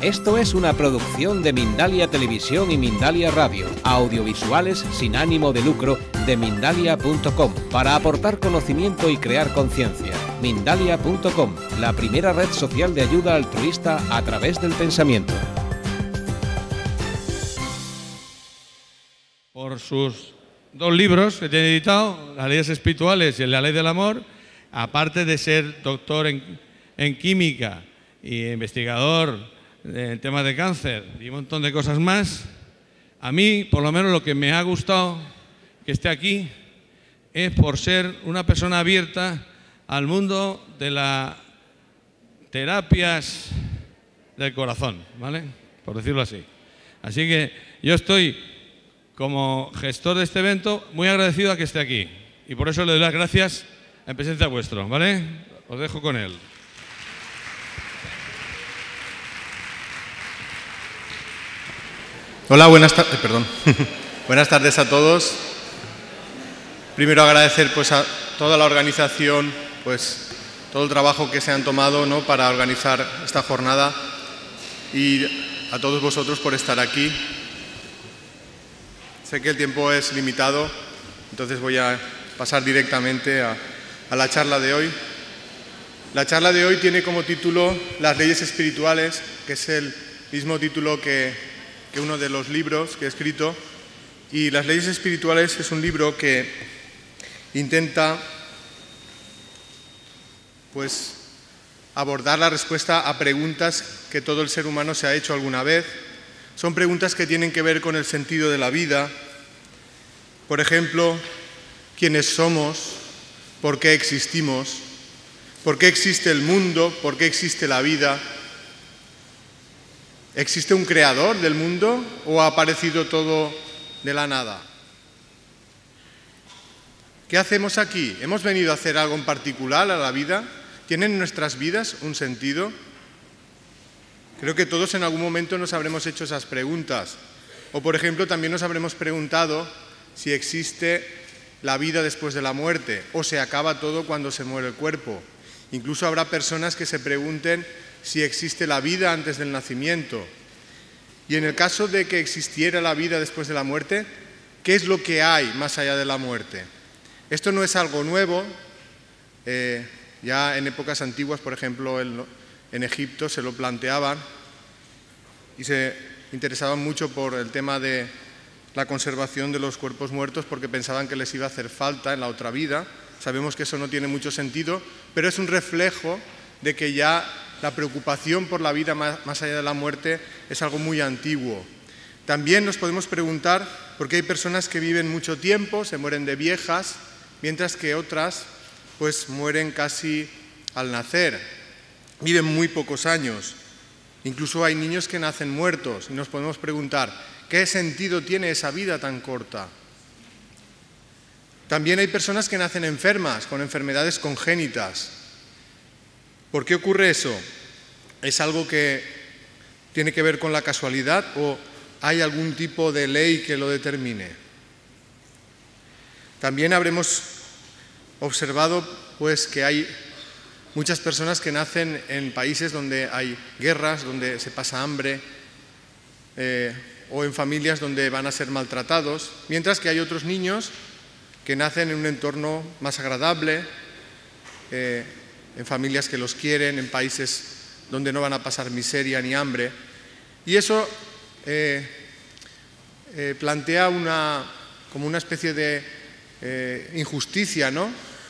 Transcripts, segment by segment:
Esto es una producción de Mindalia Televisión y Mindalia Radio, audiovisuales sin ánimo de lucro de Mindalia.com, para aportar conocimiento y crear conciencia. Mindalia.com, la primera red social de ayuda altruista a través del pensamiento. Por sus dos libros que tiene editado, Las leyes espirituales y La ley del amor, aparte de ser doctor en química y investigador en temas de cáncer y un montón de cosas más, a mí, por lo menos, lo que me ha gustado que esté aquí es por ser una persona abierta al mundo de las terapias del corazón, ¿vale? Por decirlo así. Así que yo estoy, como gestor de este evento, muy agradecido a que esté aquí. Y por eso le doy las gracias en presencia vuestro, ¿vale? Os dejo con él. Hola, buenas tardes a todos. Primero agradecer a toda la organización, todo el trabajo que se han tomado, ¿no?, para organizar esta jornada, y a todos vosotros por estar aquí. Sé que el tiempo es limitado, entonces voy a pasar directamente a la charla de hoy. La charla de hoy tiene como título Las leyes espirituales, que es el mismo título que uno de los libros que he escrito. Y Las leyes espirituales es un libro que intenta abordar la respuesta a preguntas que todo el ser humano se ha hecho alguna vez. Son preguntas que tienen que ver con el sentido de la vida. Por ejemplo, ¿quiénes somos? ¿Por qué existimos? ¿Por qué existe el mundo? ¿Por qué existe la vida? ¿Existe un creador del mundo o ha aparecido todo de la nada? ¿Qué hacemos aquí? ¿Hemos venido a hacer algo en particular a la vida? ¿Tienen nuestras vidas un sentido? Creo que todos en algún momento nos habremos hecho esas preguntas. O, por ejemplo, también nos habremos preguntado si existe la vida después de la muerte o se acaba todo cuando se muere el cuerpo. Incluso habrá personas que se pregunten si existe la vida antes del nacimiento. Y en el caso de que existiera la vida después de la muerte, ¿qué es lo que hay más allá de la muerte? Esto no es algo nuevo. Ya en épocas antiguas, por ejemplo, en Egipto se lo planteaban y se interesaban mucho por el tema de la conservación de los cuerpos muertos, porque pensaban que les iba a hacer falta en la otra vida. Sabemos que eso no tiene mucho sentido, pero es un reflejo de que ya la preocupación por la vida más allá de la muerte es algo muy antiguo. También nos podemos preguntar por qué hay personas que viven mucho tiempo, se mueren de viejas, mientras que otras mueren casi al nacer, viven muy pocos años. Incluso hay niños que nacen muertos y nos podemos preguntar ¿qué sentido tiene esa vida tan corta? También hay personas que nacen enfermas, con enfermedades congénitas. ¿Por qué ocurre eso? ¿Es algo que tiene que ver con la casualidad o hay algún tipo de ley que lo determine? También habremos observado que hay muchas personas que nacen en países donde hay guerras, donde se pasa hambre, o en familias donde van a ser maltratados, mientras que hay otros niños que nacen en un entorno más agradable, en familias que los quieren, en países donde no van a pasar miseria ni hambre. Y eso plantea como una especie de injusticia, ¿no?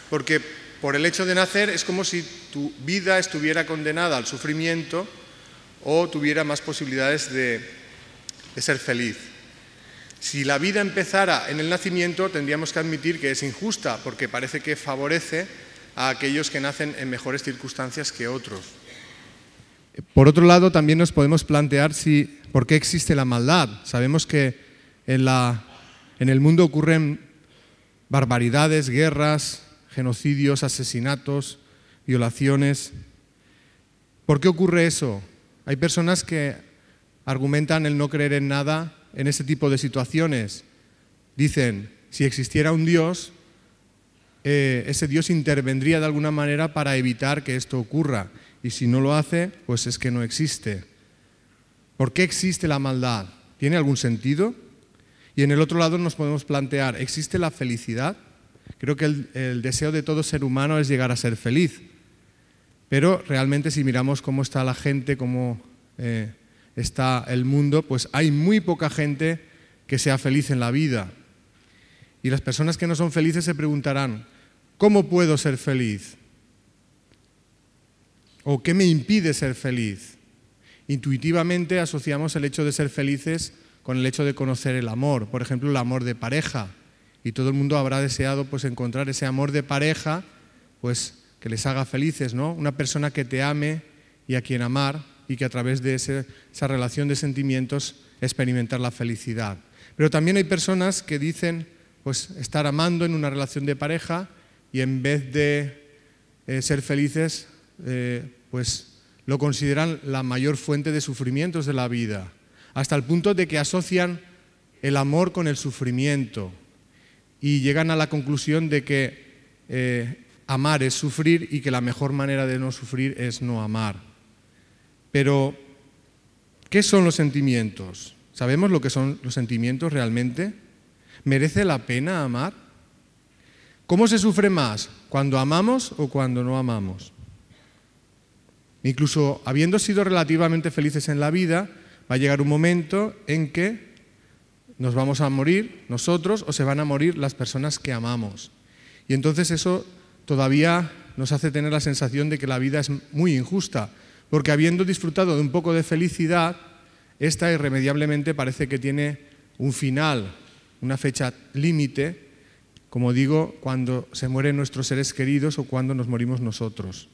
Porque por el hecho de nacer es como si tu vida estuviera condenada al sufrimiento o tuviera más posibilidades de ser feliz. Si la vida empezara en el nacimiento, tendríamos que admitir que es injusta, porque parece que favorece a aquellos que nacen en mejores circunstancias que otros. Por otro lado, también nos podemos plantear por qué existe la maldad. Sabemos que en el mundo ocurren barbaridades, guerras, genocidios, asesinatos, violaciones. ¿Por qué ocurre eso? Hay personas que argumentan el no creer en nada en ese tipo de situaciones. Dicen, si existiera un Dios, ese Dios intervendría de alguna manera para evitar que esto ocurra. Y si no lo hace, pues es que no existe. ¿Por qué existe la maldad? ¿Tiene algún sentido? Y en el otro lado nos podemos plantear, ¿existe la felicidad? Creo que el deseo de todo ser humano es llegar a ser feliz. Pero realmente si miramos cómo está la gente, cómo está el mundo, pues hay muy poca gente que sea feliz en la vida. Y las personas que no son felices se preguntarán, ¿cómo puedo ser feliz? ¿O qué me impide ser feliz? Intuitivamente asociamos el hecho de ser felices con el hecho de conocer el amor, por ejemplo, el amor de pareja. Y todo el mundo habrá deseado pues encontrar ese amor de pareja, pues que les haga felices, ¿no? Una persona que te ame y a quien amar y que a través de esa relación de sentimientos experimentar la felicidad. Pero también hay personas que dicen pues estar amando en una relación de pareja y en vez de ser felices pues lo consideran la mayor fuente de sufrimientos de la vida, hasta el punto de que asocian el amor con el sufrimiento y llegan a la conclusión de que amar es sufrir y que la mejor manera de no sufrir es no amar. Pero, ¿qué son los sentimientos? ¿Sabemos lo que son los sentimientos realmente? ¿Merece la pena amar? ¿Cómo se sufre más? ¿Cuando amamos o cuando no amamos? Incluso habiendo sido relativamente felices en la vida, va a llegar un momento en que nos vamos a morir nosotros o se van a morir las personas que amamos. Y entonces eso todavía nos hace tener la sensación de que la vida es muy injusta, porque habiendo disfrutado de un poco de felicidad, esta irremediablemente parece que tiene un final, una fecha límite, como digo, cuando se mueren nuestros seres queridos o cuando nos morimos nosotros.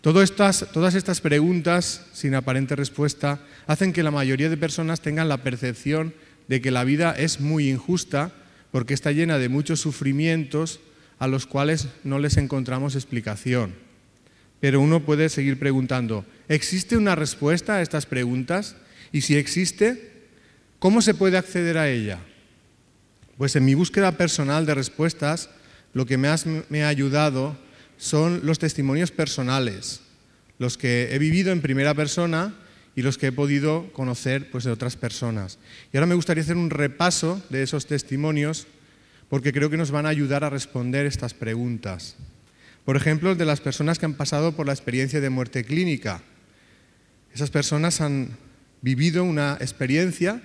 Todas estas preguntas, sin aparente respuesta, hacen que la mayoría de personas tengan la percepción de que la vida es muy injusta porque está llena de muchos sufrimientos a los cuales no les encontramos explicación. Pero uno puede seguir preguntando, ¿existe una respuesta a estas preguntas? Y si existe, ¿cómo se puede acceder a ella? Pues en mi búsqueda personal de respuestas, lo que más me ha ayudado son los testimonios personales, los que he vivido en primera persona y los que he podido conocer pues, de otras personas. Y ahora me gustaría hacer un repaso de esos testimonios porque creo que nos van a ayudar a responder estas preguntas. Por ejemplo, de las personas que han pasado por la experiencia de muerte clínica. Esas personas han vivido una experiencia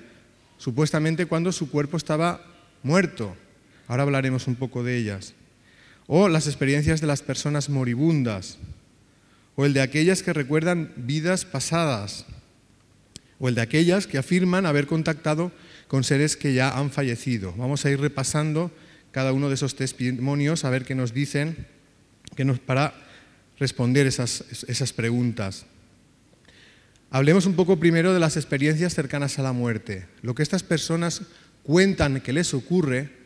supuestamente cuando su cuerpo estaba muerto. Ahora hablaremos un poco de ellas. O las experiencias de las personas moribundas, o el de aquellas que recuerdan vidas pasadas, o el de aquellas que afirman haber contactado con seres que ya han fallecido. Vamos a ir repasando cada uno de esos testimonios a ver qué nos dicen para responder esas preguntas. Hablemos un poco primero de las experiencias cercanas a la muerte. Lo que estas personas cuentan que les ocurre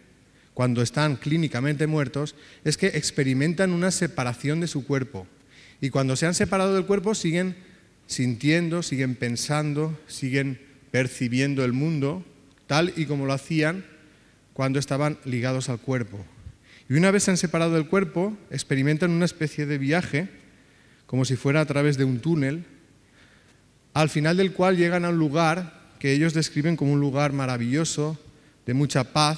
cuando están clínicamente muertos, es que experimentan una separación de su cuerpo. Y cuando se han separado del cuerpo siguen sintiendo, siguen pensando, siguen percibiendo el mundo, tal y como lo hacían cuando estaban ligados al cuerpo. Y una vez se han separado del cuerpo, experimentan una especie de viaje, como si fuera a través de un túnel, al final del cual llegan a un lugar que ellos describen como un lugar maravilloso, de mucha paz,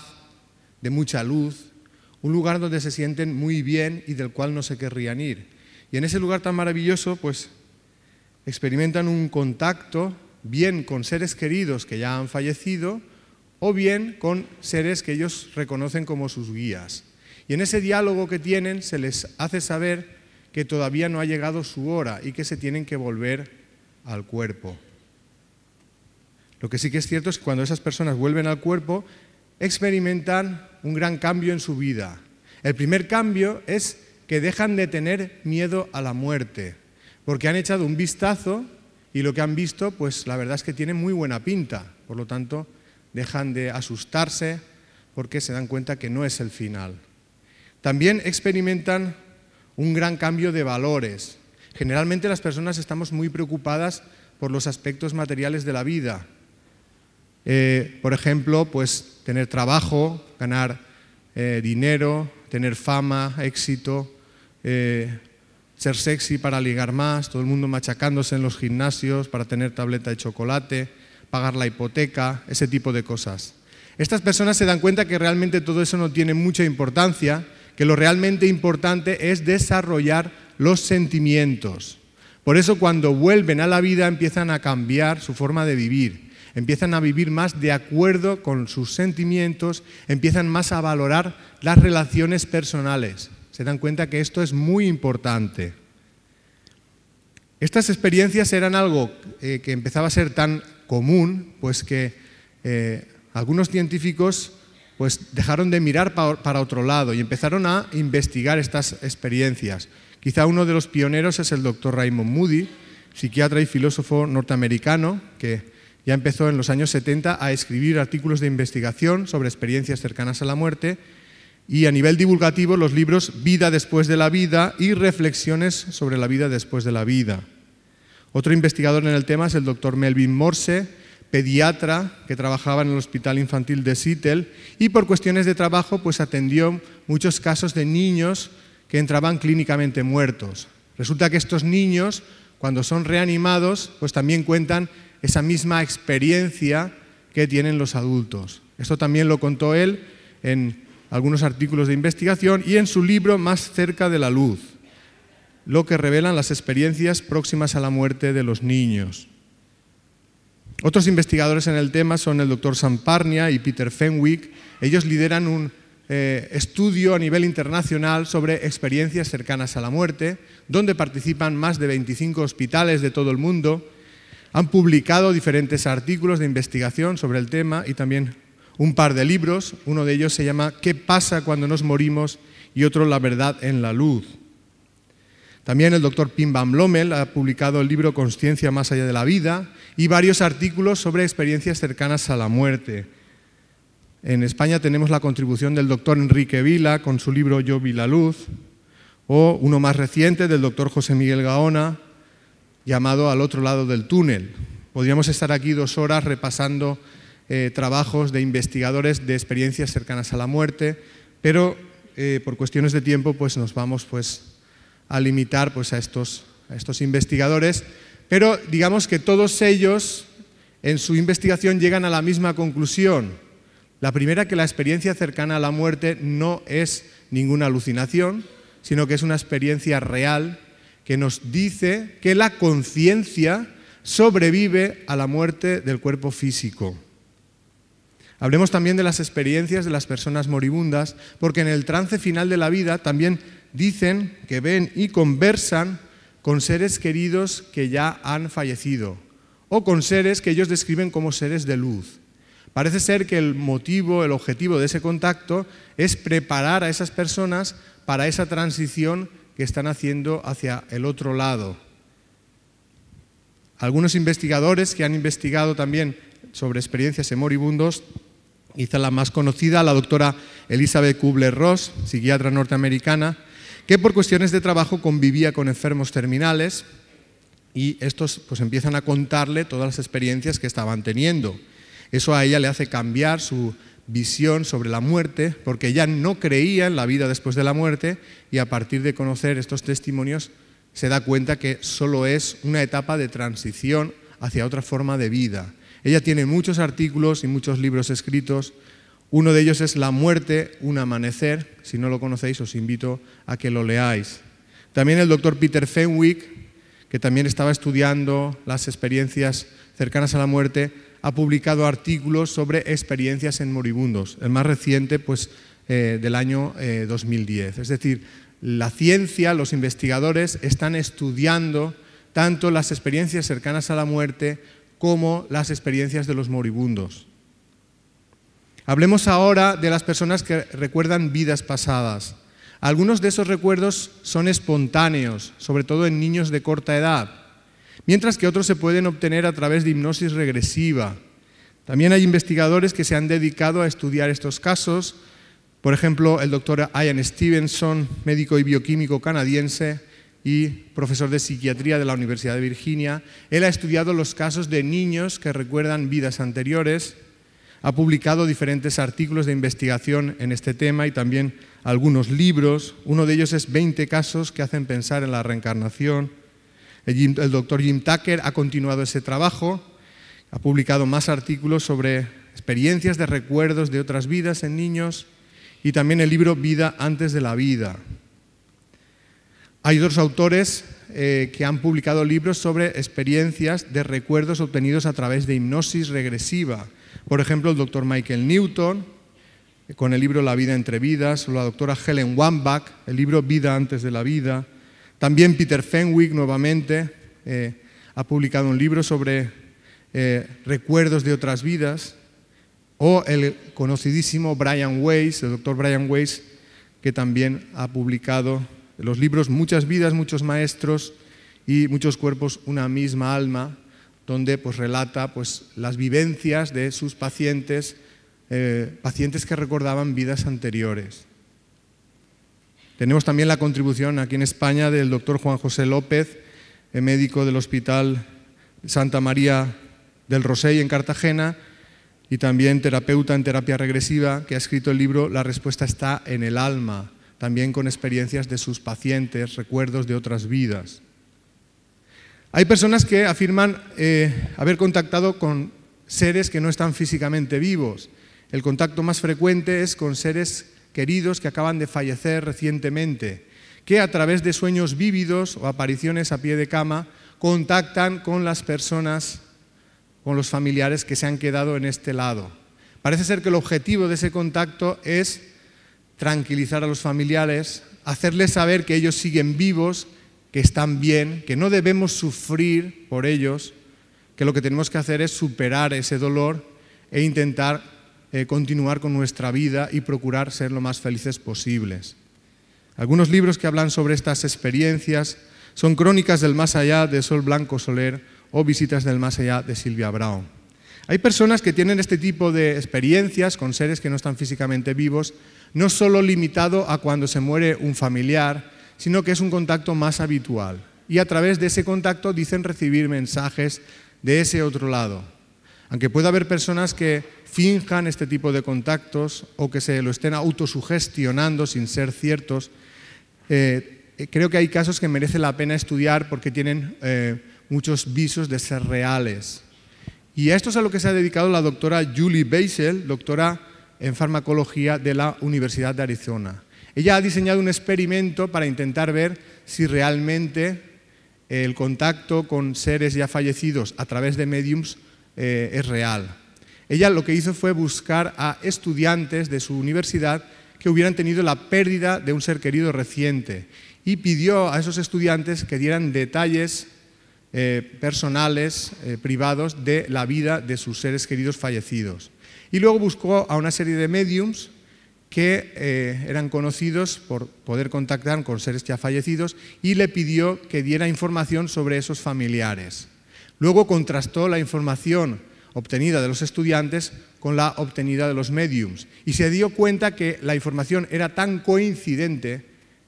de mucha luz, un lugar donde se sienten muy bien y del cual no se querrían ir. Y en ese lugar tan maravilloso, pues, experimentan un contacto bien con seres queridos que ya han fallecido o bien con seres que ellos reconocen como sus guías. Y en ese diálogo que tienen se les hace saber que todavía no ha llegado su hora y que se tienen que volver al cuerpo. Lo que sí que es cierto es que cuando esas personas vuelven al cuerpo, experimentan un gran cambio en su vida. El primer cambio es que dejan de tener miedo a la muerte, porque han echado un vistazo y lo que han visto, pues la verdad es que tiene muy buena pinta. Por lo tanto, dejan de asustarse porque se dan cuenta que no es el final. También experimentan un gran cambio de valores. Generalmente las personas estamos muy preocupadas por los aspectos materiales de la vida. Por ejemplo, pues tener trabajo, ganar dinero, tener fama, éxito, ser sexy para ligar más, todo el mundo machacándose en los gimnasios para tener tableta de chocolate, pagar la hipoteca, ese tipo de cosas. Estas personas se dan cuenta que realmente todo eso no tiene mucha importancia, que lo realmente importante es desarrollar los sentimientos. Por eso cuando vuelven a la vida empiezan a cambiar su forma de vivir, empiezan a vivir más de acuerdo con sus sentimientos, empiezan más a valorar las relaciones personales. Se dan cuenta que esto es muy importante. Estas experiencias eran algo que empezaba a ser tan común, pues que algunos científicos pues dejaron de mirar para otro lado y empezaron a investigar estas experiencias. Quizá uno de los pioneros es el Dr. Raymond Moody, psiquiatra y filósofo norteamericano, que ya empezó en los años 70 a escribir artículos de investigación sobre experiencias cercanas a la muerte, y a nivel divulgativo los libros Vida después de la vida y Reflexiones sobre la vida después de la vida. Otro investigador en el tema es el Dr. Melvin Morse, pediatra que trabajaba en el Hospital Infantil de Seattle y por cuestiones de trabajo pues atendió muchos casos de niños que entraban clínicamente muertos. Resulta que estos niños, cuando son reanimados, pues también cuentan esa misma experiencia que tienen los adultos. Esto también lo contó él en algunos artículos de investigación y en su libro Más cerca de la luz, lo que revelan las experiencias próximas a la muerte de los niños. Otros investigadores en el tema son el Dr. Sam Parnia y Peter Fenwick. Ellos lideran un estudio a nivel internacional sobre experiencias cercanas a la muerte, donde participan más de 25 hospitales de todo el mundo. Han publicado diferentes artículos de investigación sobre el tema y también un par de libros. Uno de ellos se llama ¿Qué pasa cuando nos morimos? Y otro La verdad en la luz. También el Dr. Pim Van Lommel ha publicado el libro Consciencia más allá de la vida y varios artículos sobre experiencias cercanas a la muerte. En España tenemos la contribución del Dr. Enrique Vila con su libro Yo vi la luz, o uno más reciente del Dr. José Miguel Gaona llamado Al otro lado del túnel. Podríamos estar aquí 2 horas repasando trabajos de investigadores de experiencias cercanas a la muerte, pero por cuestiones de tiempo pues nos vamos a limitar a estos investigadores, pero digamos que todos ellos en su investigación llegan a la misma conclusión. La primera, que la experiencia cercana a la muerte no es ninguna alucinación, sino que es una experiencia real que nos dice que la conciencia sobrevive a la muerte del cuerpo físico. Hablemos también de las experiencias de las personas moribundas, porque en el trance final de la vida también dicen que ven y conversan con seres queridos que ya han fallecido o con seres que ellos describen como seres de luz. Parece ser que el objetivo de ese contacto es preparar a esas personas para esa transición que están haciendo hacia el otro lado. Algunos investigadores que han investigado también sobre experiencias en moribundos, quizá la más conocida, la doctora Elizabeth Kubler-Ross, psiquiatra norteamericana, que por cuestiones de trabajo convivía con enfermos terminales y estos pues empiezan a contarle todas las experiencias que estaban teniendo. Eso a ella le hace cambiar su visión sobre la muerte, porque ella no creía en la vida después de la muerte y a partir de conocer estos testimonios se da cuenta que solo es una etapa de transición hacia otra forma de vida. Ella tiene muchos artículos y muchos libros escritos. Uno de ellos es La muerte, un amanecer. Si no lo conocéis, os invito a que lo leáis. También el doctor Peter Fenwick, que también estaba estudiando las experiencias cercanas a la muerte, ha publicado artículos sobre experiencias en moribundos. El más reciente, del año 2010. Es decir, la ciencia, los investigadores están estudiando tanto las experiencias cercanas a la muerte como las experiencias de los moribundos. Hablemos ahora de las personas que recuerdan vidas pasadas. Algunos de esos recuerdos son espontáneos, sobre todo en niños de corta edad, mientras que otros se pueden obtener a través de hipnosis regresiva. También hay investigadores que se han dedicado a estudiar estos casos. Por ejemplo, el doctor Ian Stevenson, médico y bioquímico canadiense y profesor de psiquiatría de la Universidad de Virginia. Él ha estudiado los casos de niños que recuerdan vidas anteriores. Ha publicado diferentes artículos de investigación en este tema y también algunos libros. Uno de ellos es 20 casos que hacen pensar en la reencarnación. El doctor Jim Tucker ha continuado ese trabajo, ha publicado más artículos sobre experiencias de recuerdos de otras vidas en niños y también el libro Vida antes de la vida. Hay otros autores que han publicado libros sobre experiencias de recuerdos obtenidos a través de hipnosis regresiva. Por ejemplo, el doctor Michael Newton, con el libro La vida entre vidas, o la doctora Helen Wambach, el libro Vida antes de la vida. También Peter Fenwick, nuevamente, ha publicado un libro sobre recuerdos de otras vidas. O el conocidísimo Brian Weiss, el doctor Brian Weiss, que también ha publicado los libros Muchas vidas, muchos maestros y Muchos cuerpos, una misma alma, donde pues, relata pues, las vivencias de sus pacientes, pacientes que recordaban vidas anteriores. Tenemos también la contribución aquí en España del doctor Juan José López, médico del Hospital Santa María del Rosell en Cartagena, y también terapeuta en terapia regresiva, que ha escrito el libro La respuesta está en el alma, también con experiencias de sus pacientes, recuerdos de otras vidas. Hay personas que afirman haber contactado con seres que no están físicamente vivos. El contacto más frecuente es con seres queridos que acaban de fallecer recientemente, que a través de sueños vívidos o apariciones a pie de cama contactan con las personas, con los familiares que se han quedado en este lado. Parece ser que el objetivo de ese contacto es tranquilizar a los familiares, hacerles saber que ellos siguen vivos, que están bien, que no debemos sufrir por ellos, que lo que tenemos que hacer es superar ese dolor e intentar continuar con nuestra vida y procurar ser lo más felices posibles. Algunos libros que hablan sobre estas experiencias son Crónicas del Más Allá de Sol Blanco Soler o Visitas del Más Allá de Silvia Brown. Hay personas que tienen este tipo de experiencias con seres que no están físicamente vivos, no solo limitado a cuando se muere un familiar, sino que es un contacto más habitual. Y a través de ese contacto dicen recibir mensajes de ese otro lado. Aunque pueda haber personas que finjan este tipo de contactos o que se lo estén autosugestionando sin ser ciertos, creo que hay casos que merece la pena estudiar porque tienen muchos visos de ser reales. Y a esto es a lo que se ha dedicado la doctora Julie Beisel, doctora en farmacología de la Universidad de Arizona. Ella ha diseñado un experimento para intentar ver si realmente el contacto con seres ya fallecidos a través de médiums es real. Ella lo que hizo fue buscar a estudiantes de su universidad que hubieran tenido la pérdida de un ser querido reciente y pidió a esos estudiantes que dieran detalles personales, privados, de la vida de sus seres queridos fallecidos. Y luego buscó a una serie de médiums que eran conocidos por poder contactar con seres ya fallecidos y le pidió que diera información sobre esos familiares. Luego contrastó la información obtenida de los estudiantes con la obtenida de los médiums y se dio cuenta que la información era tan coincidente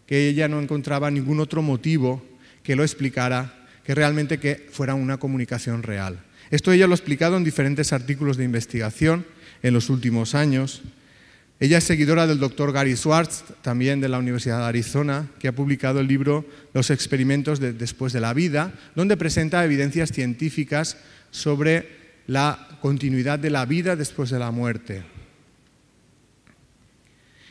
que ella no encontraba ningún otro motivo que lo explicara, que realmente que fuera una comunicación real. Esto ella lo ha explicado en diferentes artículos de investigación en los últimos años. Ella es seguidora del doctor Gary Schwartz, también de la Universidad de Arizona, que ha publicado el libro Los experimentos después de la vida, donde presenta evidencias científicas sobre la continuidad de la vida después de la muerte.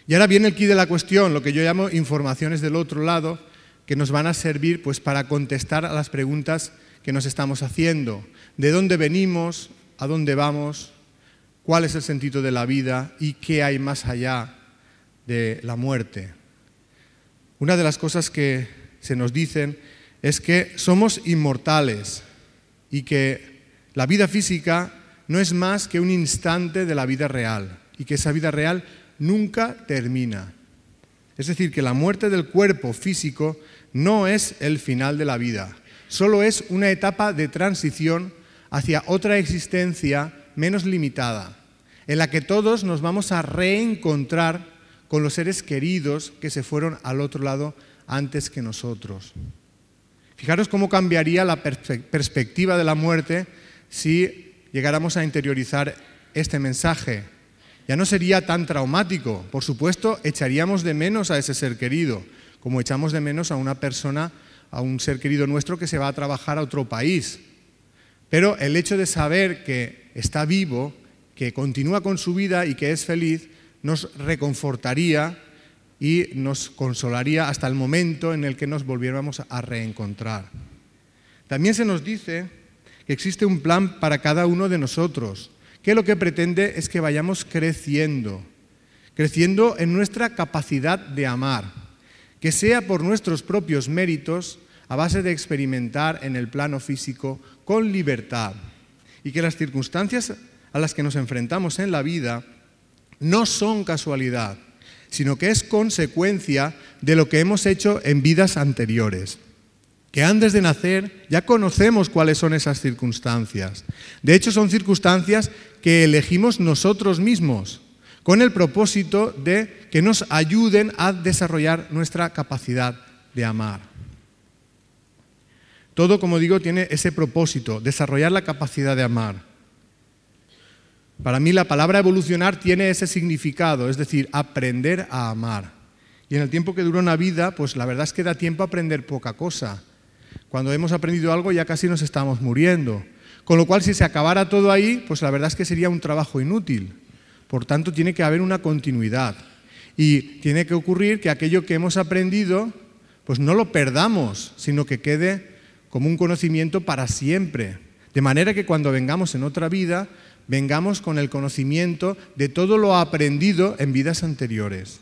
Y ahora viene el quid de la cuestión, lo que yo llamo informaciones del otro lado, que nos van a servir pues, para contestar a las preguntas que nos estamos haciendo. ¿De dónde venimos? ¿A dónde vamos? ¿Cuál es el sentido de la vida? ¿Y qué hay más allá de la muerte? Una de las cosas que se nos dicen es que somos inmortales y que la vida física no es más que un instante de la vida real y que esa vida real nunca termina. Es decir, que la muerte del cuerpo físico no es el final de la vida, solo es una etapa de transición hacia otra existencia menos limitada, en la que todos nos vamos a reencontrar con los seres queridos que se fueron al otro lado antes que nosotros. Fijaros cómo cambiaría la perspectiva de la muerte si llegáramos a interiorizar este mensaje, ya no sería tan traumático. Por supuesto, echaríamos de menos a ese ser querido, como echamos de menos a una persona, a un ser querido nuestro que se va a trabajar a otro país. Pero el hecho de saber que está vivo, que continúa con su vida y que es feliz, nos reconfortaría y nos consolaría hasta el momento en el que nos volviéramos a reencontrar. También se nos dice que existe un plan para cada uno de nosotros, que lo que pretende es que vayamos creciendo en nuestra capacidad de amar, que sea por nuestros propios méritos, a base de experimentar en el plano físico con libertad, y que las circunstancias a las que nos enfrentamos en la vida no son casualidad, sino que es consecuencia de lo que hemos hecho en vidas anteriores. Que antes de nacer ya conocemos cuáles son esas circunstancias. De hecho, son circunstancias que elegimos nosotros mismos, con el propósito de que nos ayuden a desarrollar nuestra capacidad de amar. Todo, como digo, tiene ese propósito, desarrollar la capacidad de amar. Para mí la palabra evolucionar tiene ese significado, es decir, aprender a amar. Y en el tiempo que dura una vida, pues la verdad es que da tiempo a aprender poca cosa. Cuando hemos aprendido algo ya casi nos estamos muriendo. Con lo cual, si se acabara todo ahí, pues la verdad es que sería un trabajo inútil. Por tanto, tiene que haber una continuidad. Y tiene que ocurrir que aquello que hemos aprendido, pues no lo perdamos, sino que quede como un conocimiento para siempre. De manera que cuando vengamos en otra vida, vengamos con el conocimiento de todo lo aprendido en vidas anteriores.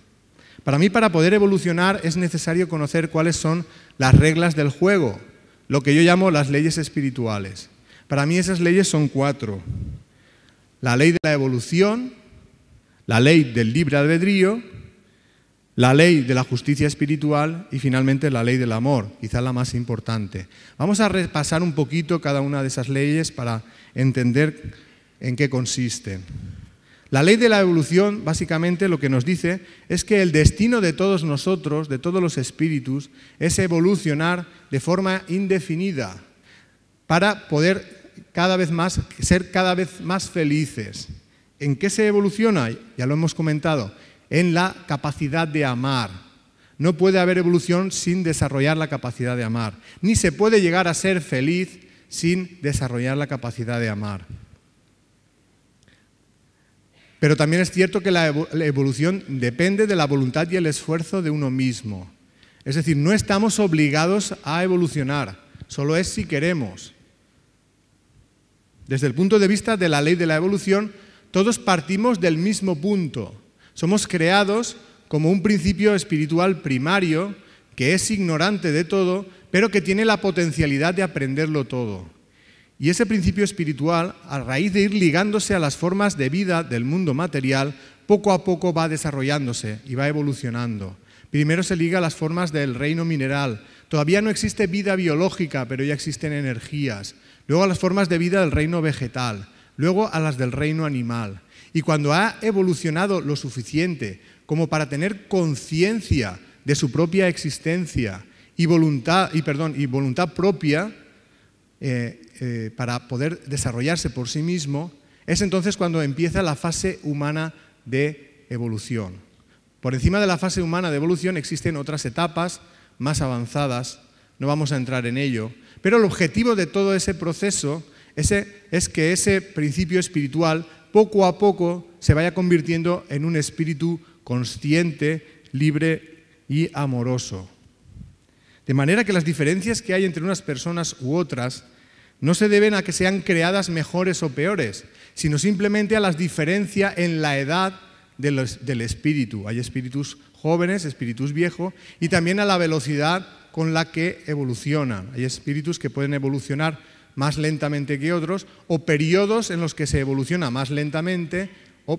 Para mí, para poder evolucionar, es necesario conocer cuáles son las reglas del juego, lo que yo llamo las leyes espirituales. Para mí esas leyes son 4. La ley de la evolución, la ley del libre albedrío, la ley de la justicia espiritual y finalmente la ley del amor, quizá la más importante. Vamos a repasar un poquito cada una de esas leyes para entender en qué consisten. La ley de la evolución, básicamente, lo que nos dice es que el destino de todos nosotros, de todos los espíritus, es evolucionar de forma indefinida para poder ser cada vez más felices. ¿En qué se evoluciona? Ya lo hemos comentado, en la capacidad de amar. No puede haber evolución sin desarrollar la capacidad de amar, ni se puede llegar a ser feliz sin desarrollar la capacidad de amar. Pero también es cierto que la evolución depende de la voluntad y el esfuerzo de uno mismo. Es decir, no estamos obligados a evolucionar, solo es si queremos. Desde el punto de vista de la ley de la evolución, todos partimos del mismo punto. Somos creados como un principio espiritual primario que es ignorante de todo, pero que tiene la potencialidad de aprenderlo todo. Y ese principio espiritual, a raíz de ir ligándose a las formas de vida del mundo material, poco a poco va desarrollándose y va evolucionando. Primero se liga a las formas del reino mineral. Todavía no existe vida biológica, pero ya existen energías. Luego a las formas de vida del reino vegetal. Luego a las del reino animal. Y cuando ha evolucionado lo suficiente como para tener conciencia de su propia existencia y voluntad propia, para poder desarrollarse por sí mismo, es entonces cuando empieza la fase humana de evolución. Por encima de la fase humana de evolución existen otras etapas más avanzadas, no vamos a entrar en ello, pero el objetivo de todo ese proceso es que ese principio espiritual poco a poco se vaya convirtiendo en un espíritu consciente, libre y amoroso. De manera que las diferencias que hay entre unas personas u otras no se deben a que sean creadas mejores o peores, sino simplemente a la diferencia en la edad del espíritu. Hay espíritus jóvenes, espíritus viejos, y también a la velocidad con la que evolucionan. Hay espíritus que pueden evolucionar más lentamente que otros, o periodos en los que se evoluciona más lentamente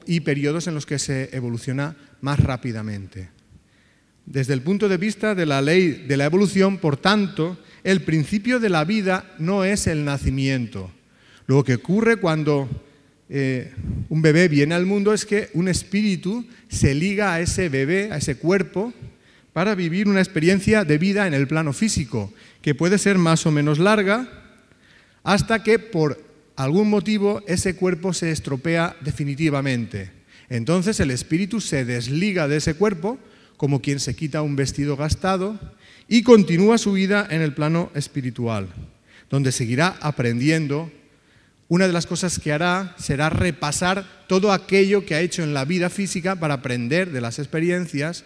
y periodos en los que se evoluciona más rápidamente. Desde el punto de vista de la ley de la evolución, por tanto, el principio de la vida no es el nacimiento. Lo que ocurre cuando un bebé viene al mundo es que un espíritu se liga a ese bebé, a ese cuerpo, para vivir una experiencia de vida en el plano físico, que puede ser más o menos larga, hasta que por algún motivo ese cuerpo se estropea definitivamente. Entonces el espíritu se desliga de ese cuerpo, como quien se quita un vestido gastado, y continúa su vida en el plano espiritual, donde seguirá aprendiendo. Una de las cosas que hará será repasar todo aquello que ha hecho en la vida física para aprender de las experiencias,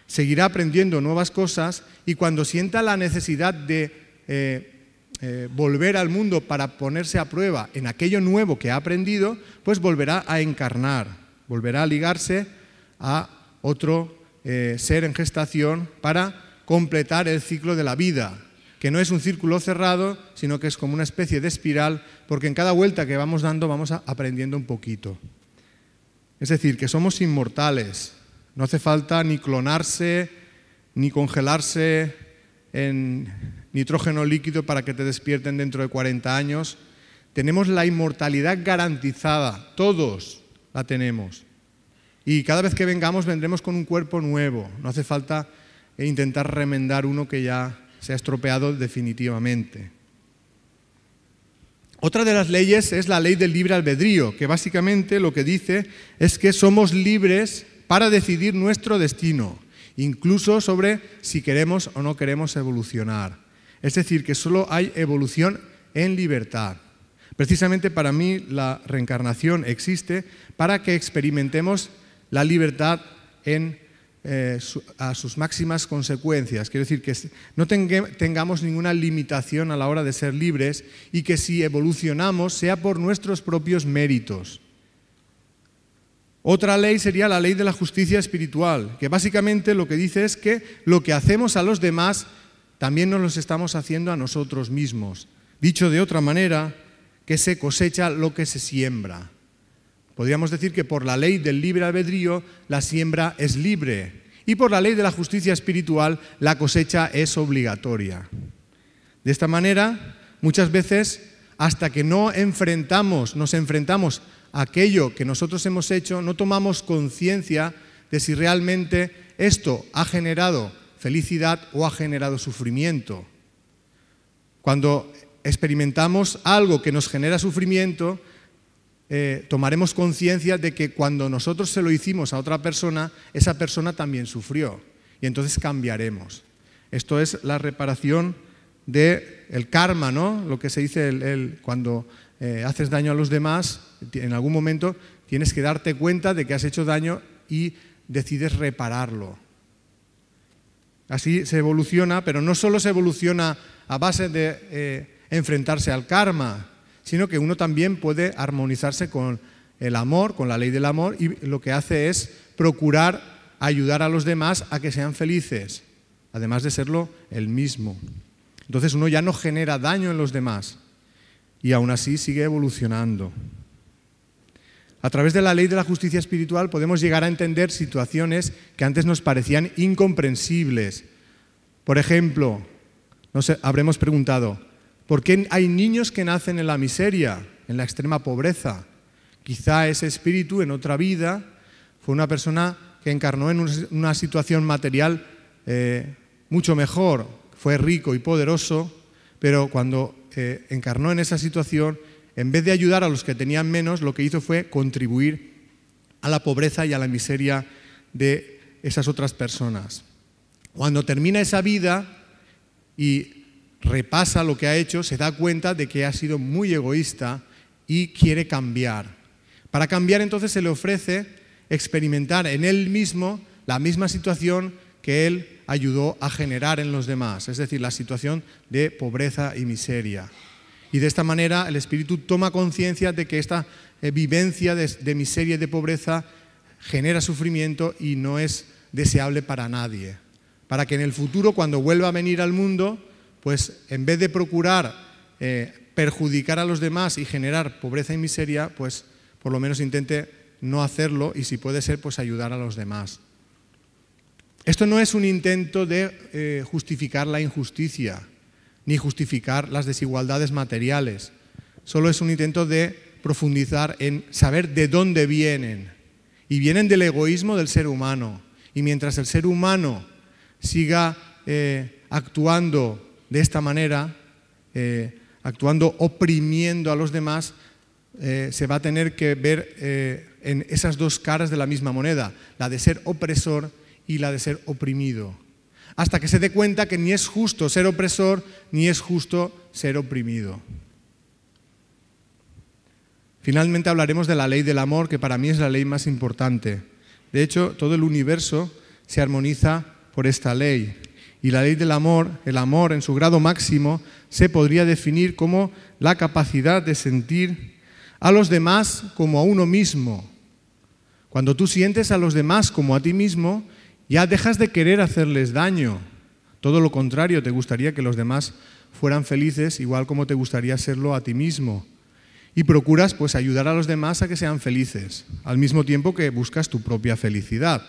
seguirá aprendiendo nuevas cosas y cuando sienta la necesidad de volver al mundo para ponerse a prueba en aquello nuevo que ha aprendido, pues volverá a encarnar, volverá a ligarse a otro ser en gestación para completar el ciclo de la vida, que no es un círculo cerrado, sino que es como una especie de espiral, porque en cada vuelta que vamos dando vamos aprendiendo un poquito. Es decir, que somos inmortales, no hace falta ni clonarse, ni congelarse en nitrógeno líquido para que te despierten dentro de 40 años. Tenemos la inmortalidad garantizada, todos la tenemos. Y cada vez que vengamos vendremos con un cuerpo nuevo, no hace falta intentar remendar uno que ya se ha estropeado definitivamente. Otra de las leyes es la ley del libre albedrío, que básicamente lo que dice es que somos libres para decidir nuestro destino, incluso sobre si queremos o no queremos evolucionar. Es decir, que solo hay evolución en libertad. Precisamente para mí la reencarnación existe para que experimentemos la libertad a sus máximas consecuencias. Quiero decir que no tengamos ninguna limitación a la hora de ser libres y que si evolucionamos sea por nuestros propios méritos. Otra ley sería la ley de la justicia espiritual, que básicamente lo que dice es que lo que hacemos a los demás también nos lo estamos haciendo a nosotros mismos. Dicho de otra manera, que se cosecha lo que se siembra. Podríamos decir que por la ley del libre albedrío la siembra es libre y por la ley de la justicia espiritual la cosecha es obligatoria. De esta manera, muchas veces, hasta que nos enfrentamos a aquello que nosotros hemos hecho, no tomamos conciencia de si realmente esto ha generado felicidad o ha generado sufrimiento. Cuando experimentamos algo que nos genera sufrimiento, tomaremos conciencia de que cuando nosotros se lo hicimos a otra persona, esa persona también sufrió y entonces cambiaremos. Esto es la reparación del karma, ¿no? Lo que se dice cuando haces daño a los demás, en algún momento tienes que darte cuenta de que has hecho daño y decides repararlo. Así se evoluciona, pero no solo se evoluciona a base de enfrentarse al karma, sino que uno también puede armonizarse con el amor, con la ley del amor, y lo que hace es procurar ayudar a los demás a que sean felices, además de serlo él mismo. Entonces uno ya no genera daño en los demás y aún así sigue evolucionando. A través de la ley de la justicia espiritual podemos llegar a entender situaciones que antes nos parecían incomprensibles. Por ejemplo, habremos preguntado, ¿por qué hay niños que nacen en la miseria, en la extrema pobreza? Quizá ese espíritu en otra vida fue una persona que encarnó en una situación material mucho mejor, fue rico y poderoso, pero cuando encarnó en esa situación, en vez de ayudar a los que tenían menos, lo que hizo fue contribuir a la pobreza y a la miseria de esas otras personas. Cuando termina esa vida y repasa lo que ha hecho, se da cuenta de que ha sido muy egoísta y quiere cambiar. Para cambiar, entonces, se le ofrece experimentar en él mismo la misma situación que él ayudó a generar en los demás, es decir, la situación de pobreza y miseria. Y de esta manera el espíritu toma conciencia de que esta vivencia de miseria y de pobreza genera sufrimiento y no es deseable para nadie. Para que en el futuro, cuando vuelva a venir al mundo, pues en vez de procurar perjudicar a los demás y generar pobreza y miseria, pues por lo menos intente no hacerlo y si puede ser, pues ayudar a los demás. Esto no es un intento de justificar la injusticia, ni justificar las desigualdades materiales. Solo es un intento de profundizar en saber de dónde vienen. Y vienen del egoísmo del ser humano. Y mientras el ser humano siga actuando de esta manera, actuando oprimiendo a los demás, se va a tener que ver en esas dos caras de la misma moneda, la de ser opresor y la de ser oprimido, hasta que se dé cuenta que ni es justo ser opresor ni es justo ser oprimido. Finalmente hablaremos de la ley del amor, que para mí es la ley más importante. De hecho, todo el universo se armoniza por esta ley. Y la ley del amor, el amor en su grado máximo, se podría definir como la capacidad de sentir a los demás como a uno mismo. Cuando tú sientes a los demás como a ti mismo, ya dejas de querer hacerles daño. Todo lo contrario, te gustaría que los demás fueran felices, igual como te gustaría serlo a ti mismo. Y procuras pues ayudar a los demás a que sean felices, al mismo tiempo que buscas tu propia felicidad.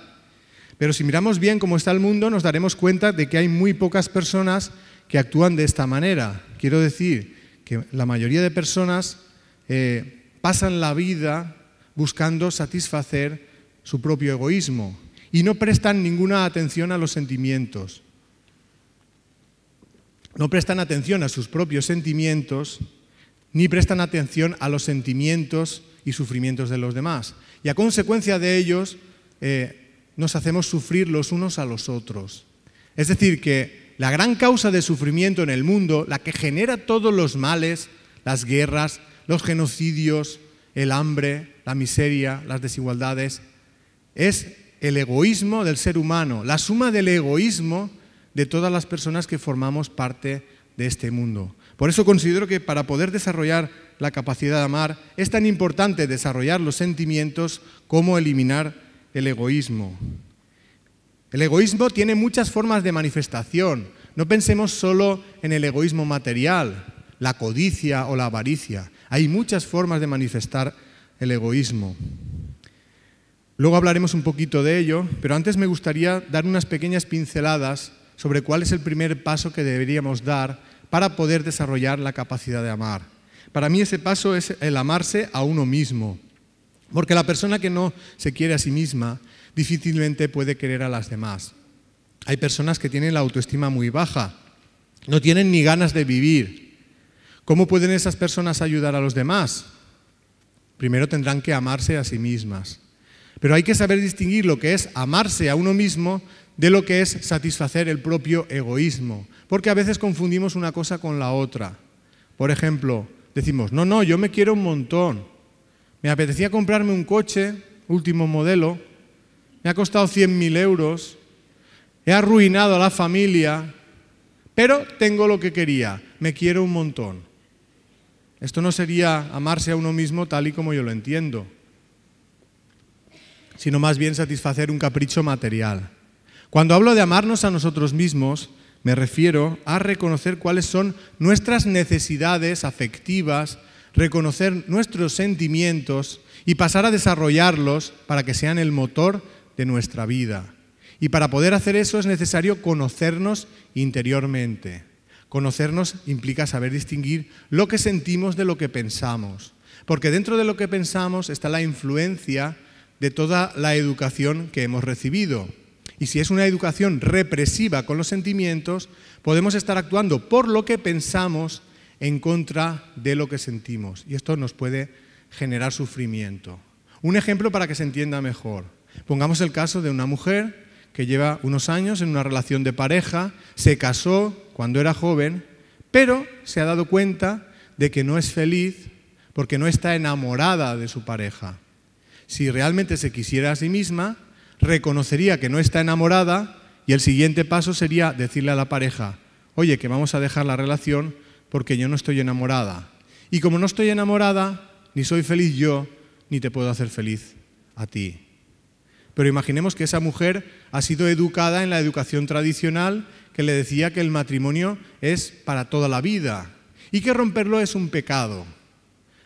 Pero si miramos bien cómo está el mundo, nos daremos cuenta de que hay muy pocas personas que actúan de esta manera. Quiero decir que la mayoría de personas pasan la vida buscando satisfacer su propio egoísmo y no prestan ninguna atención a los sentimientos. No prestan atención a sus propios sentimientos ni prestan atención a los sentimientos y sufrimientos de los demás. Y a consecuencia de ellos nos hacemos sufrir los unos a los otros. Es decir, que la gran causa de sufrimiento en el mundo, la que genera todos los males, las guerras, los genocidios, el hambre, la miseria, las desigualdades, es el egoísmo del ser humano, la suma del egoísmo de todas las personas que formamos parte de este mundo. Por eso considero que para poder desarrollar la capacidad de amar es tan importante desarrollar los sentimientos como eliminar el egoísmo. El egoísmo tiene muchas formas de manifestación. No pensemos solo en el egoísmo material, la codicia o la avaricia. Hay muchas formas de manifestar el egoísmo. Luego hablaremos un poquito de ello, pero antes me gustaría dar unas pequeñas pinceladas sobre cuál es el primer paso que deberíamos dar para poder desarrollar la capacidad de amar. Para mí ese paso es el amarse a uno mismo, porque la persona que no se quiere a sí misma difícilmente puede querer a las demás. Hay personas que tienen la autoestima muy baja, no tienen ni ganas de vivir. ¿Cómo pueden esas personas ayudar a los demás? Primero tendrán que amarse a sí mismas. Pero hay que saber distinguir lo que es amarse a uno mismo de lo que es satisfacer el propio egoísmo, porque a veces confundimos una cosa con la otra. Por ejemplo, decimos, no, yo me quiero un montón, me apetecía comprarme un coche, último modelo, me ha costado 100.000 euros, he arruinado a la familia, pero tengo lo que quería, me quiero un montón. Esto no sería amarse a uno mismo tal y como yo lo entiendo, sino más bien satisfacer un capricho material. Cuando hablo de amarnos a nosotros mismos, me refiero a reconocer cuáles son nuestras necesidades afectivas, reconocer nuestros sentimientos y pasar a desarrollarlos para que sean el motor de nuestra vida. Y para poder hacer eso es necesario conocernos interiormente. Conocernos implica saber distinguir lo que sentimos de lo que pensamos, porque dentro de lo que pensamos está la influencia de toda la educación que hemos recibido. Y si es una educación represiva con los sentimientos, podemos estar actuando por lo que pensamos en contra de lo que sentimos. Y esto nos puede generar sufrimiento. Un ejemplo para que se entienda mejor. Pongamos el caso de una mujer que lleva unos años en una relación de pareja, se casó cuando era joven, pero se ha dado cuenta de que no es feliz porque no está enamorada de su pareja. Si realmente se quisiera a sí misma, reconocería que no está enamorada y el siguiente paso sería decirle a la pareja, oye, que vamos a dejar la relación porque yo no estoy enamorada. Y como no estoy enamorada, ni soy feliz yo, ni te puedo hacer feliz a ti. Pero imaginemos que esa mujer ha sido educada en la educación tradicional que le decía que el matrimonio es para toda la vida y que romperlo es un pecado.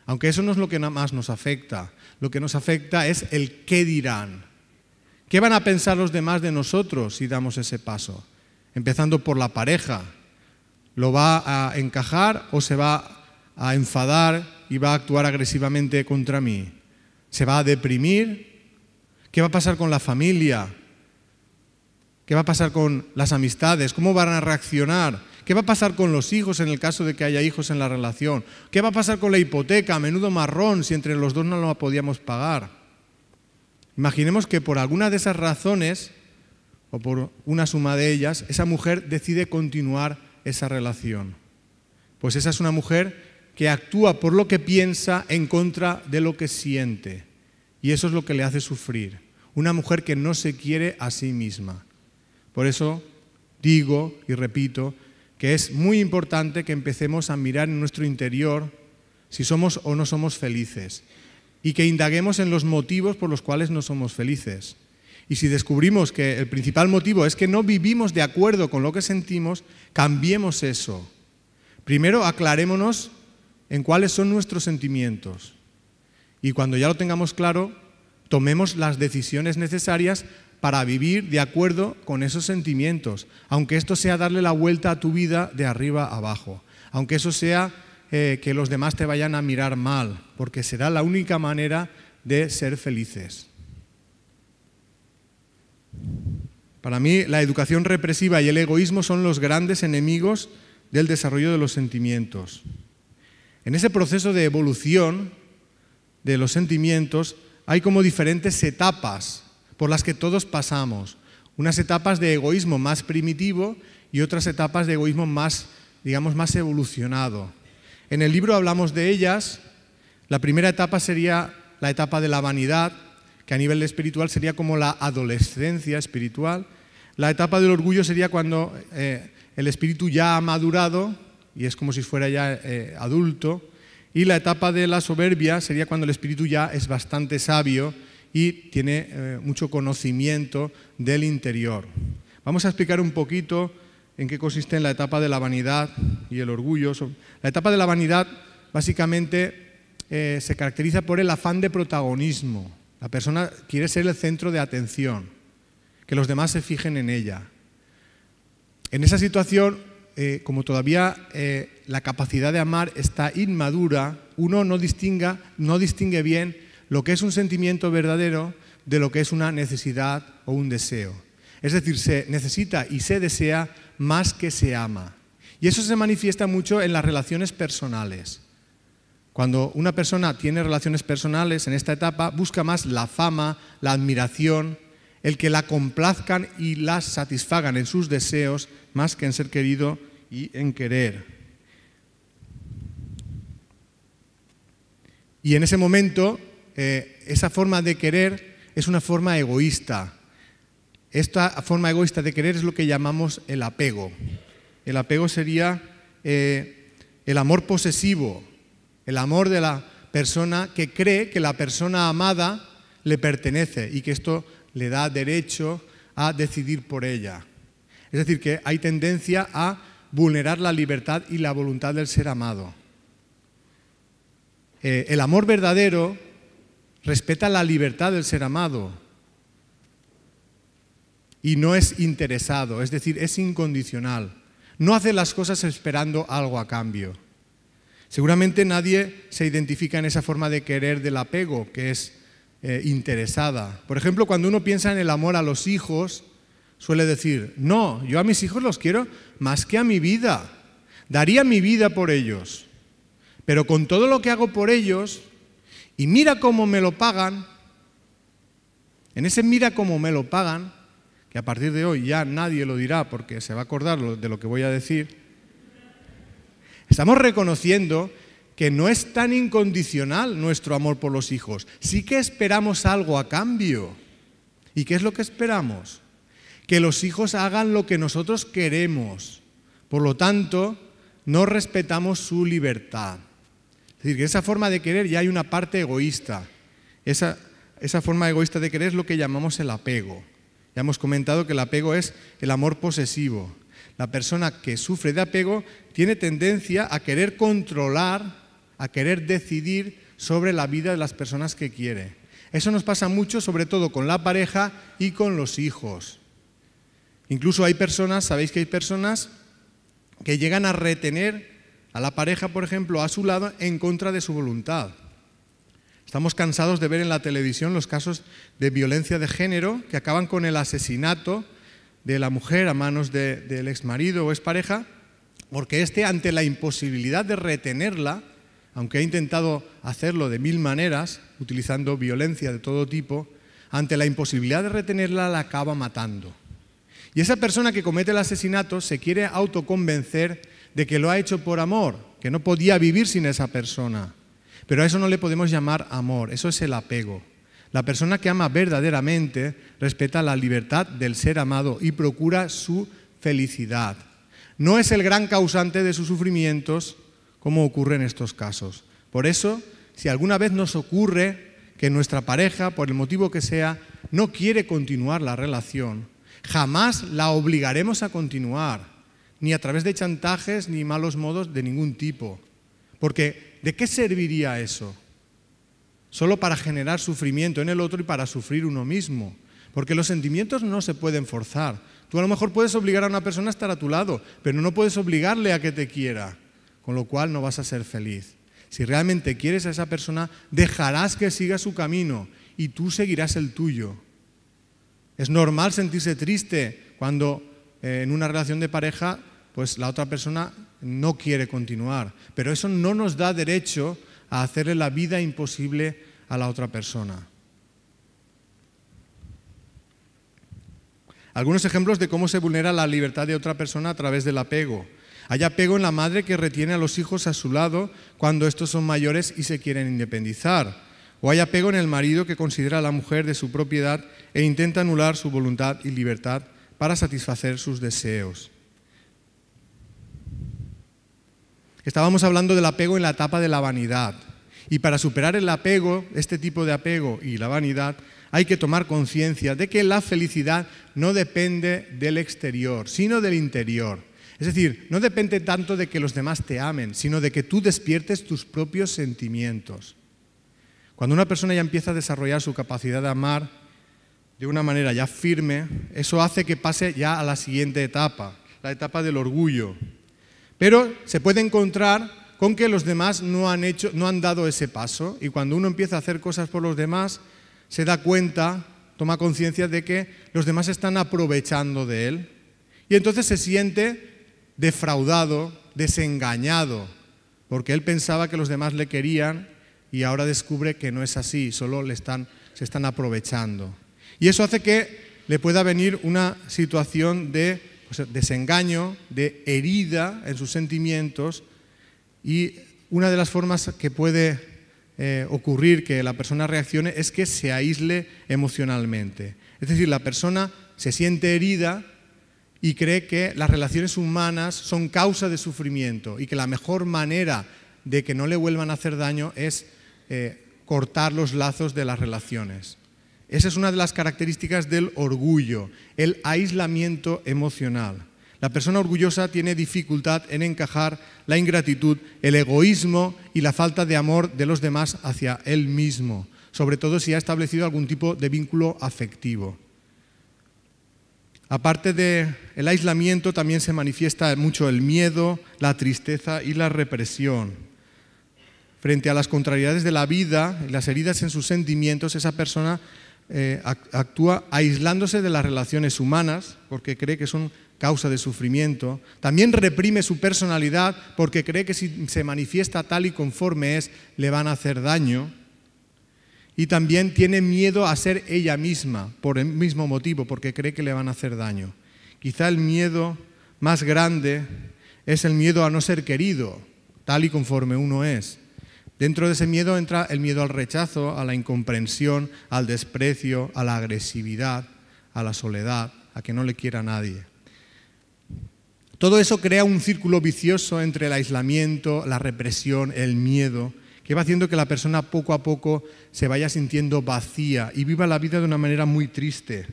Aunque eso no es lo que más nos afecta. Lo que nos afecta es el qué dirán. ¿Qué van a pensar los demás de nosotros si damos ese paso? Empezando por la pareja. ¿Lo va a encajar o se va a enfadar y va a actuar agresivamente contra mí? ¿Se va a deprimir? ¿Qué va a pasar con la familia? ¿Qué va a pasar con las amistades? ¿Cómo van a reaccionar? ¿Qué va a pasar con los hijos en el caso de que haya hijos en la relación? ¿Qué va a pasar con la hipoteca? Menudo marrón si entre los dos no la podíamos pagar. Imaginemos que por alguna de esas razones, o por una suma de ellas, esa mujer decide continuar esa relación. Pues esa es una mujer que actúa por lo que piensa en contra de lo que siente. Y eso es lo que le hace sufrir. Una mujer que no se quiere a sí misma. Por eso digo y repito que es muy importante que empecemos a mirar en nuestro interior si somos o no somos felices y que indaguemos en los motivos por los cuales no somos felices. Y si descubrimos que el principal motivo es que no vivimos de acuerdo con lo que sentimos, cambiemos eso. Primero aclarémonos en cuáles son nuestros sentimientos. Y cuando ya lo tengamos claro, tomemos las decisiones necesarias para vivir de acuerdo con esos sentimientos, aunque esto sea darle la vuelta a tu vida de arriba a abajo, aunque eso sea que los demás te vayan a mirar mal, porque será la única manera de ser felices. Para mí, la educación represiva y el egoísmo son los grandes enemigos del desarrollo de los sentimientos. En ese proceso de evolución de los sentimientos hay como diferentes etapas por las que todos pasamos. Unas etapas de egoísmo más primitivo y otras etapas de egoísmo más, digamos, más evolucionado. En el libro hablamos de ellas. La primera etapa sería la etapa de la vanidad, que a nivel espiritual sería como la adolescencia espiritual. La etapa del orgullo sería cuando el espíritu ya ha madurado y es como si fuera ya adulto. Y la etapa de la soberbia sería cuando el espíritu ya es bastante sabio y tiene mucho conocimiento del interior. Vamos a explicar un poquito en qué consiste la etapa de la vanidad y el orgullo. La etapa de la vanidad básicamente se caracteriza por el afán de protagonismo. La persona quiere ser el centro de atención, que los demás se fijen en ella. En esa situación, como todavía la capacidad de amar está inmadura, uno no distingue bien lo que es un sentimiento verdadero de lo que es una necesidad o un deseo. Es decir, se necesita y se desea más que se ama. Y eso se manifiesta mucho en las relaciones personales. Cuando una persona tiene relaciones personales en esta etapa, busca más la fama, la admiración, el que la complazcan y la satisfagan en sus deseos, más que en ser querido y en querer. Y en ese momento, esa forma de querer es una forma egoísta. Esta forma egoísta de querer es lo que llamamos el apego. El apego sería el amor posesivo, el amor de la persona que cree que la persona amada le pertenece y que esto le da derecho a decidir por ella. Es decir, que hay tendencia a vulnerar la libertad y la voluntad del ser amado. El amor verdadero respeta la libertad del ser amado y no es interesado, es decir, es incondicional. No hace las cosas esperando algo a cambio. Seguramente nadie se identifica en esa forma de querer del apego, que es interesada. Por ejemplo, cuando uno piensa en el amor a los hijos, suele decir, no, yo a mis hijos los quiero más que a mi vida. Daría mi vida por ellos. Pero con todo lo que hago por ellos, y mira cómo me lo pagan, en ese mira cómo me lo pagan, que a partir de hoy ya nadie lo dirá porque se va a acordar de lo que voy a decir, estamos reconociendo que no es tan incondicional nuestro amor por los hijos. Sí que esperamos algo a cambio. ¿Y qué es lo que esperamos? Que los hijos hagan lo que nosotros queremos. Por lo tanto, no respetamos su libertad. Es decir, que esa forma de querer ya hay una parte egoísta. Esa forma egoísta de querer es lo que llamamos el apego. Ya hemos comentado que el apego es el amor posesivo. La persona que sufre de apego tiene tendencia a querer controlar, a querer decidir sobre la vida de las personas que quiere. Eso nos pasa mucho, sobre todo con la pareja y con los hijos. Incluso hay personas, sabéis que hay personas que llegan a retener a la pareja, por ejemplo, a su lado en contra de su voluntad. Estamos cansados de ver en la televisión los casos de violencia de género que acaban con el asesinato de la mujer a manos del exmarido o expareja, porque ante la imposibilidad de retenerla, aunque ha intentado hacerlo de 1000 maneras, utilizando violencia de todo tipo, ante la imposibilidad de retenerla la acaba matando. Y esa persona que comete el asesinato se quiere autoconvencer de que lo ha hecho por amor, que no podía vivir sin esa persona. Pero a eso no le podemos llamar amor, eso es el apego. La persona que ama verdaderamente respeta la libertad del ser amado y procura su felicidad. No es el gran causante de sus sufrimientos, como ocurre en estos casos. Por eso, si alguna vez nos ocurre que nuestra pareja, por el motivo que sea, no quiere continuar la relación, jamás la obligaremos a continuar, ni a través de chantajes ni malos modos de ningún tipo. Porque, ¿de qué serviría eso? Solo para generar sufrimiento en el otro y para sufrir uno mismo. Porque los sentimientos no se pueden forzar. Tú a lo mejor puedes obligar a una persona a estar a tu lado, pero no puedes obligarle a que te quiera, con lo cual no vas a ser feliz. Si realmente quieres a esa persona, dejarás que siga su camino y tú seguirás el tuyo. Es normal sentirse triste cuando en una relación de pareja pues la otra persona no quiere continuar, pero eso no nos da derecho a hacerle la vida imposible a la otra persona. Algunos ejemplos de cómo se vulnera la libertad de otra persona a través del apego. Hay apego en la madre que retiene a los hijos a su lado cuando estos son mayores y se quieren independizar. O hay apego en el marido que considera a la mujer de su propiedad e intenta anular su voluntad y libertad para satisfacer sus deseos. Estábamos hablando del apego en la etapa de la vanidad. Y para superar el apego, este tipo de apego y la vanidad, hay que tomar conciencia de que la felicidad no depende del exterior, sino del interior. Es decir, no depende tanto de que los demás te amen, sino de que tú despiertes tus propios sentimientos. Cuando una persona ya empieza a desarrollar su capacidad de amar de una manera ya firme, eso hace que pase ya a la siguiente etapa, la etapa del orgullo. Pero se puede encontrar con que los demás no han dado ese paso, y cuando uno empieza a hacer cosas por los demás, se da cuenta, toma conciencia de que los demás están aprovechando de él, y entonces se siente defraudado, desengañado, porque él pensaba que los demás le querían y ahora descubre que no es así, solo se están aprovechando. Y eso hace que le pueda venir una situación de desengaño, de herida en sus sentimientos, y una de las formas que puede ocurrir que la persona reaccione es que se aísle emocionalmente. Es decir, la persona se siente herida y cree que las relaciones humanas son causa de sufrimiento y que la mejor manera de que no le vuelvan a hacer daño es cortar los lazos de las relaciones. Esa es una de las características del orgullo, el aislamiento emocional. La persona orgullosa tiene dificultad en encajar la ingratitud, el egoísmo y la falta de amor de los demás hacia él mismo, sobre todo si ha establecido algún tipo de vínculo afectivo. Aparte del aislamiento, también se manifiesta mucho el miedo, la tristeza y la represión. Frente a las contrariedades de la vida y las heridas en sus sentimientos, esa persona actúa aislándose de las relaciones humanas porque cree que son causa de sufrimiento. También reprime su personalidad porque cree que si se manifiesta tal y conforme es, le van a hacer daño. Y también tiene miedo a ser ella misma por el mismo motivo, porque cree que le van a hacer daño. Quizá el miedo más grande es el miedo a no ser querido, tal y conforme uno es. Dentro de ese miedo entra el miedo al rechazo, a la incomprensión, al desprecio, a la agresividad, a la soledad, a que no le quiera a nadie. Todo eso crea un círculo vicioso entre el aislamiento, la represión, el miedo, que va haciendo que la persona poco a poco se vaya sintiendo vacía y viva la vida de una manera muy triste,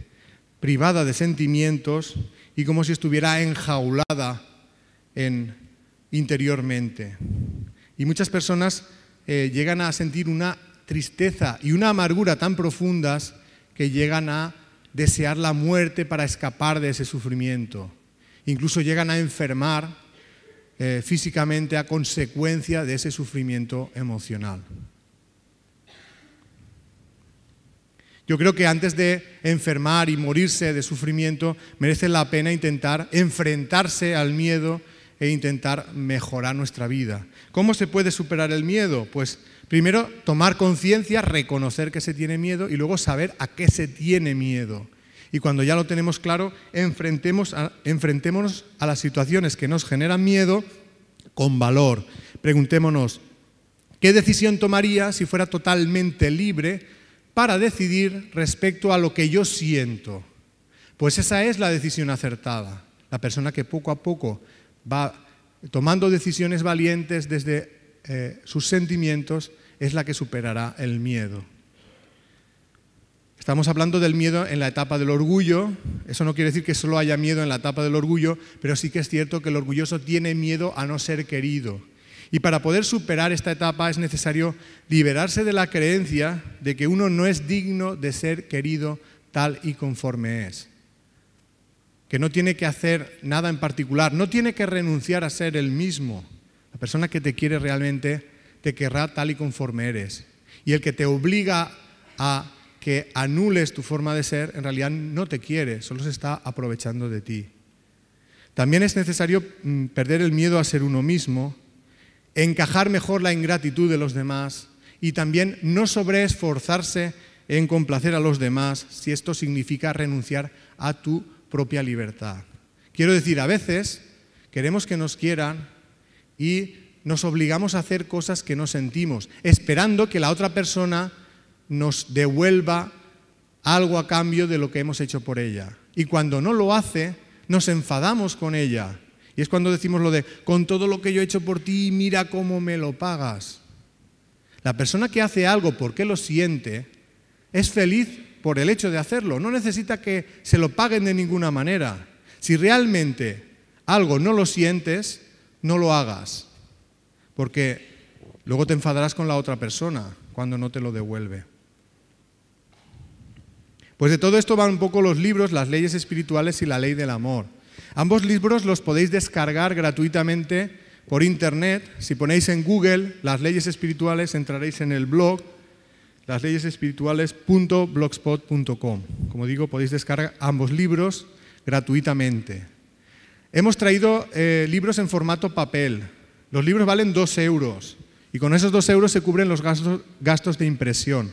privada de sentimientos y como si estuviera enjaulada interiormente. Y muchas personas llegan a sentir una tristeza y una amargura tan profundas que llegan a desear la muerte para escapar de ese sufrimiento. Incluso llegan a enfermar físicamente a consecuencia de ese sufrimiento emocional. Yo creo que antes de enfermar y morirse de sufrimiento, merece la pena intentar enfrentarse al miedo, e intentar mejorar nuestra vida. ¿Cómo se puede superar el miedo? Pues primero tomar conciencia, reconocer que se tiene miedo y luego saber a qué se tiene miedo. Y cuando ya lo tenemos claro, enfrentémonos a las situaciones que nos generan miedo con valor. Preguntémonos, ¿qué decisión tomaría si fuera totalmente libre para decidir respecto a lo que yo siento? Pues esa es la decisión acertada. La persona que poco a poco va tomando decisiones valientes desde sus sentimientos es la que superará el miedo. Estamos hablando del miedo en la etapa del orgullo. Eso no quiere decir que solo haya miedo en la etapa del orgullo, pero sí que es cierto que el orgulloso tiene miedo a no ser querido. Y para poder superar esta etapa es necesario liberarse de la creencia de que uno no es digno de ser querido tal y conforme es. Que no tiene que hacer nada en particular, no tiene que renunciar a ser el mismo. La persona que te quiere realmente te querrá tal y conforme eres. Y el que te obliga a que anules tu forma de ser, en realidad no te quiere, solo se está aprovechando de ti. También es necesario perder el miedo a ser uno mismo, encajar mejor la ingratitud de los demás y también no sobreesforzarse en complacer a los demás si esto significa renunciar a tu propia libertad. Quiero decir, a veces queremos que nos quieran y nos obligamos a hacer cosas que no sentimos, esperando que la otra persona nos devuelva algo a cambio de lo que hemos hecho por ella. Y cuando no lo hace, nos enfadamos con ella. Y es cuando decimos lo de, con todo lo que yo he hecho por ti, mira cómo me lo pagas. La persona que hace algo porque lo siente, es feliz por el hecho de hacerlo. No necesita que se lo paguen de ninguna manera. Si realmente algo no lo sientes, no lo hagas. Porque luego te enfadarás con la otra persona cuando no te lo devuelve. Pues de todo esto van un poco los libros, Las leyes espirituales y La ley del amor. Ambos libros los podéis descargar gratuitamente por internet. Si ponéis en Google Las leyes espirituales, entraréis en el blog lasleyesespirituales.blogspot.com. Como digo, podéis descargar ambos libros gratuitamente. Hemos traído libros en formato papel. Los libros valen 2 euros y con esos 2 euros se cubren los gastos de impresión.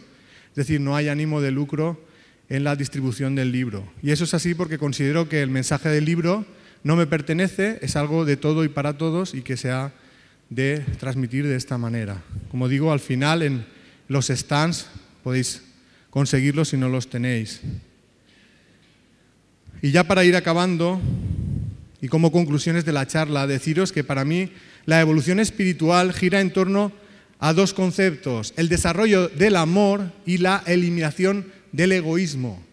Es decir, no hay ánimo de lucro en la distribución del libro. Y eso es así porque considero que el mensaje del libro no me pertenece, es algo de todo y para todos y que se ha de transmitir de esta manera. Como digo, al final en los stands podéis conseguirlos si no los tenéis. Y ya para ir acabando, y como conclusiones de la charla, deciros que para mí la evolución espiritual gira en torno a 2 conceptos, el desarrollo del amor y la eliminación del egoísmo.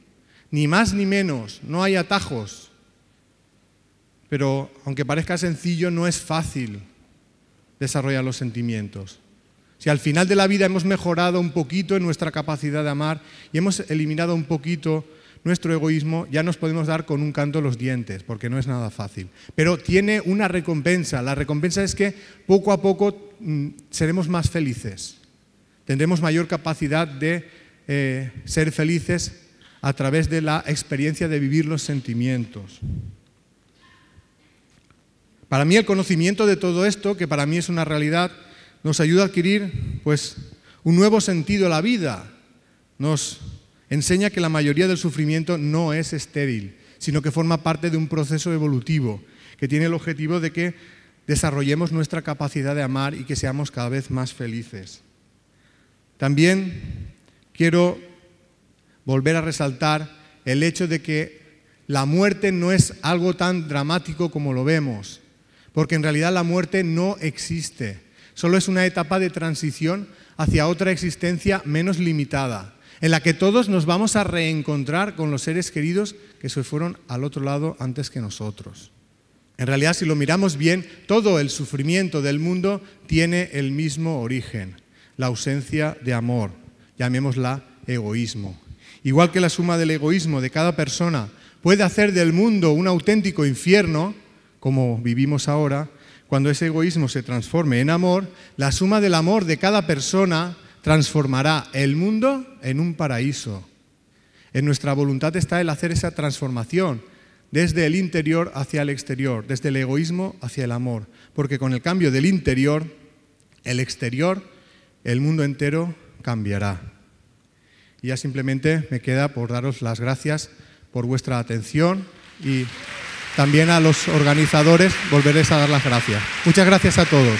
Ni más ni menos, no hay atajos. Pero aunque parezca sencillo, no es fácil desarrollar los sentimientos. Si al final de la vida hemos mejorado un poquito en nuestra capacidad de amar y hemos eliminado un poquito nuestro egoísmo, ya nos podemos dar con un canto los dientes, porque no es nada fácil. Pero tiene una recompensa. La recompensa es que poco a poco seremos más felices. Tendremos mayor capacidad de ser felices a través de la experiencia de vivir los sentimientos. Para mí el conocimiento de todo esto, que para mí es una realidad, nos ayuda a adquirir pues, un nuevo sentido a la vida. Nos enseña que la mayoría del sufrimiento no es estéril, sino que forma parte de un proceso evolutivo que tiene el objetivo de que desarrollemos nuestra capacidad de amar y que seamos cada vez más felices. También quiero volver a resaltar el hecho de que la muerte no es algo tan dramático como lo vemos, porque en realidad la muerte no existe, solo es una etapa de transición hacia otra existencia menos limitada, en la que todos nos vamos a reencontrar con los seres queridos que se fueron al otro lado antes que nosotros. En realidad, si lo miramos bien, todo el sufrimiento del mundo tiene el mismo origen, la ausencia de amor, llamémosla egoísmo. Igual que la suma del egoísmo de cada persona puede hacer del mundo un auténtico infierno, como vivimos ahora, cuando ese egoísmo se transforme en amor, la suma del amor de cada persona transformará el mundo en un paraíso. En nuestra voluntad está el hacer esa transformación desde el interior hacia el exterior, desde el egoísmo hacia el amor, porque con el cambio del interior, el exterior, el mundo entero cambiará. Y ya simplemente me queda por daros las gracias por vuestra atención y también a los organizadores volverles a dar las gracias. Muchas gracias a todos.